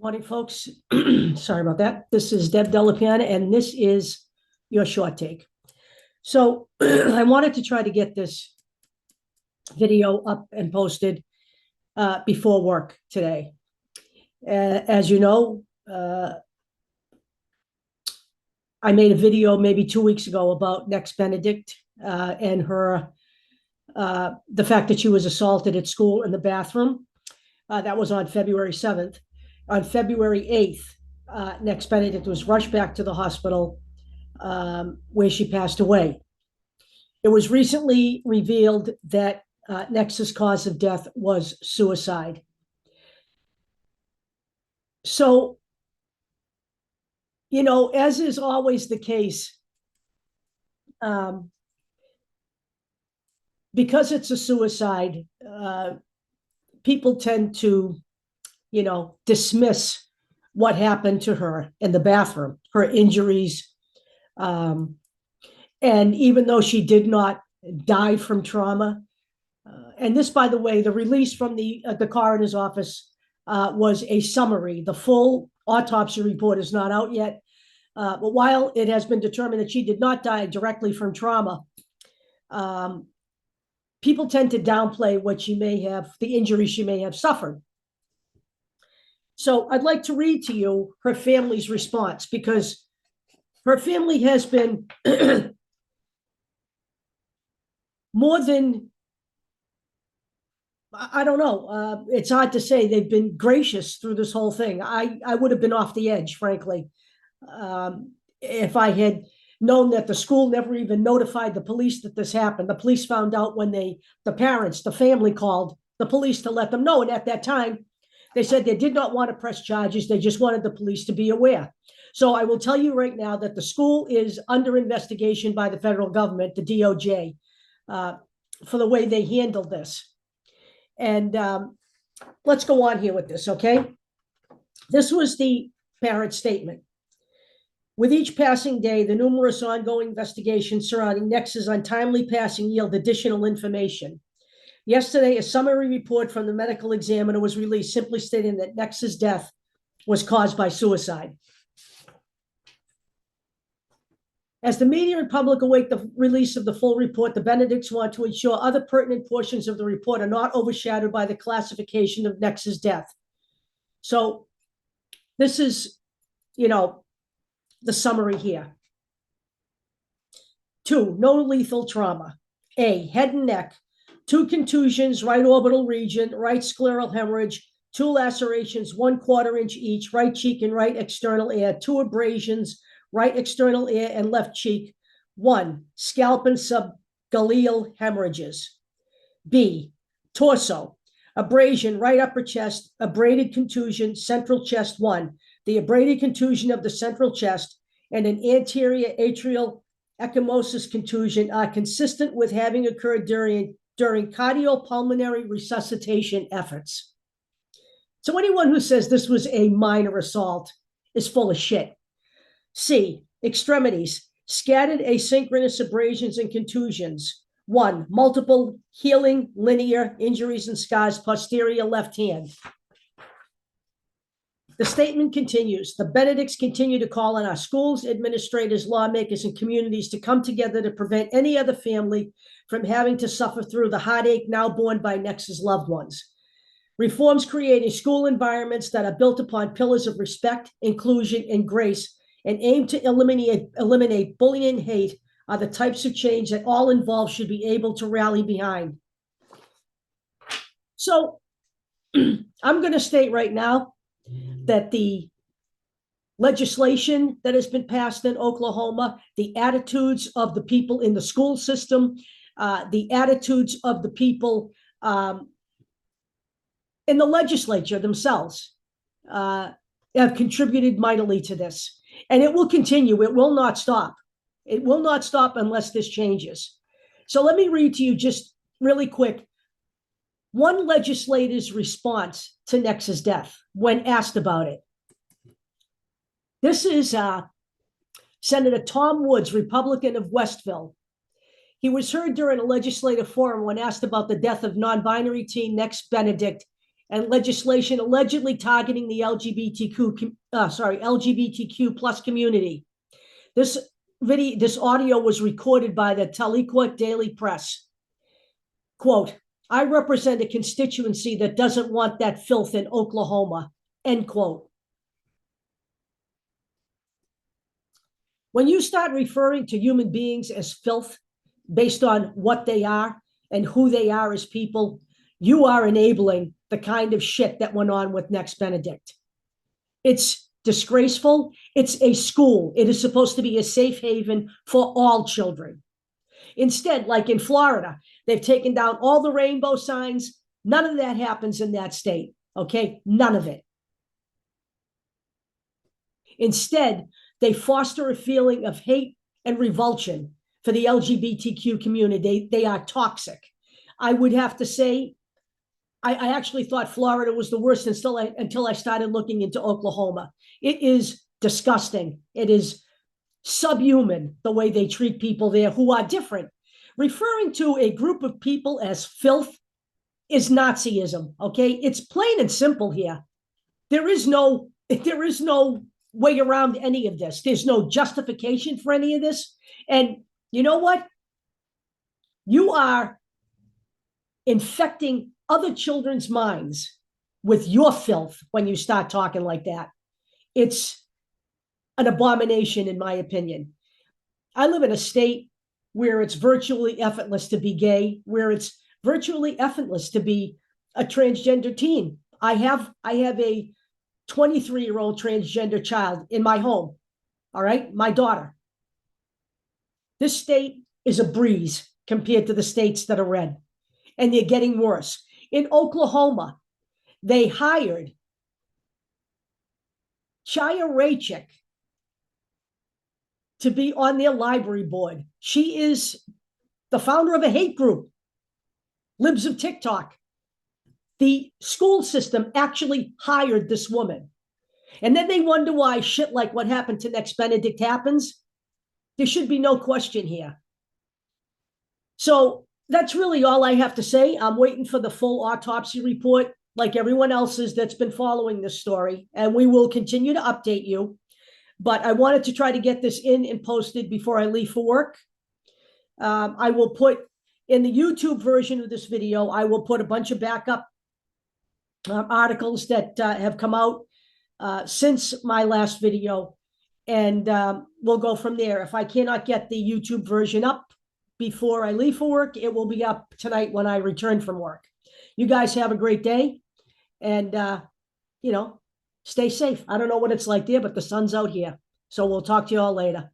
Morning, folks. Sorry about that. This is Deb Delapiana, and this is your short take. So I wanted to try to get this video up and posted before work today. As you know, I made a video maybe 2 weeks ago about Nex Benedict and her, the fact that she was assaulted at school in the bathroom. That was on February 7th. On February 8th, Nex Benedict was rushed back to the hospital where she passed away. It was recently revealed that Nex's cause of death was suicide. So, you know, as is always the case, because it's a suicide, people tend to, dismiss what happened to her in the bathroom, her injuries. And even though she did not die from trauma, and this, by the way, the release from the coroner's office was a summary. The full autopsy report is not out yet. But while it has been determined that she did not die directly from trauma, people tend to downplay what she may have, the injury she may have suffered. So I'd like to read to you her family's response, because her family has been more than, I don't know, it's hard to say. They've been gracious through this whole thing. I would have been off the edge, frankly, if I had known that the school never even notified the police that this happened. The police found out when the parents, the family called the police to let them know. And at that time, they said they did not want to press charges. They just wanted the police to be aware. So I will tell you right now that the school is under investigation by the federal government, the DOJ, for the way they handled this. And let's go on here with this, okay? This was the parent statement. With each passing day, the numerous ongoing investigations surrounding Nex's untimely passing yield additional information. Yesterday, a summary report from the medical examiner was released, simply stating that Nex's death was caused by suicide. As the media and public await the release of the full report, the Benedicts want to ensure other pertinent portions of the report are not overshadowed by the classification of Nex's death. So this is, the summary here. 2, no lethal trauma. A, head and neck. 2 contusions, right orbital region, right scleral hemorrhage, 2 lacerations, 1/4 inch each, right cheek and right external ear, 2 abrasions, right external ear and left cheek, 1 scalp and subgaleal hemorrhages. B, torso, abrasion, right upper chest, abraded contusion, central chest 1. The abraded contusion of the central chest and an anterior atrial ecchymosis contusion are consistent with having occurred during cardiopulmonary resuscitation efforts. So anyone who says this was a minor assault is full of shit. C, extremities, scattered asynchronous abrasions and contusions. 1, multiple healing linear injuries and scars, posterior left hand. The statement continues. The Benedicts continue to call on our schools, administrators, lawmakers, and communities to come together to prevent any other family from having to suffer through the heartache now borne by Nex's loved ones. Reforms creating school environments that are built upon pillars of respect, inclusion, and grace, and aim to eliminate bullying and hate are the types of change that all involved should be able to rally behind. So I'm going to state right now that the legislation that has been passed in Oklahoma, the attitudes of the people in the school system, the attitudes of the people in the legislature themselves have contributed mightily to this. And it will continue. It will not stop. It will not stop unless this changes. So let me read to you just really quick one legislator's response to Nex's death when asked about it. This is Senator Tom Woods, Republican of Westville. He was heard during a legislative forum when asked about the death of non-binary teen Nex Benedict and legislation allegedly targeting the LGBTQ plus community. This audio was recorded by the Tahlequah Daily Press. Quote, I represent a constituency that doesn't want that filth in Oklahoma, end quote. When you start referring to human beings as filth based on what they are and who they are as people, you are enabling the kind of shit that went on with Nex Benedict. It's disgraceful. It's a school. It is supposed to be a safe haven for all children. Instead, like in Florida, they've taken down all the rainbow signs. None of that happens in that state, okay? None of it. Instead, they foster a feeling of hate and revulsion for the LGBTQ community. They are toxic. I would have to say, I actually thought Florida was the worst until I started looking into Oklahoma. It is disgusting. It is subhuman the way they treat people there who are different. Referring to a group of people as filth is Nazism, okay? It's plain and simple here. There is no way around any of this. There's no justification for any of this. And you know what? You are infecting other children's minds with your filth when you start talking like that. It's an abomination, in my opinion. I live in a state where it's virtually effortless to be gay, where it's virtually effortless to be a transgender teen. I have a 23-year-old transgender child in my home, all right? My daughter. This state is a breeze compared to the states that are red, and they're getting worse. In Oklahoma, they hired Chaya Raychick to be on their library board. She is the founder of a hate group, Libs of TikTok. The school system actually hired this woman. And then they wonder why shit like what happened to Nex Benedict happens. There should be no question here. So that's really all I have to say. I'm waiting for the full autopsy report, like everyone else's that's been following this story, and we will continue to update you. But I wanted to try to get this in and posted before I leave for work. I will put in the YouTube version of this video, I will put a bunch of backup articles that have come out since my last video, and we'll go from there. If I cannot get the YouTube version up before I leave for work, it will be up tonight when I return from work. You guys have a great day, and stay safe. I don't know what it's like there, but the sun's out here. So we'll talk to you all later.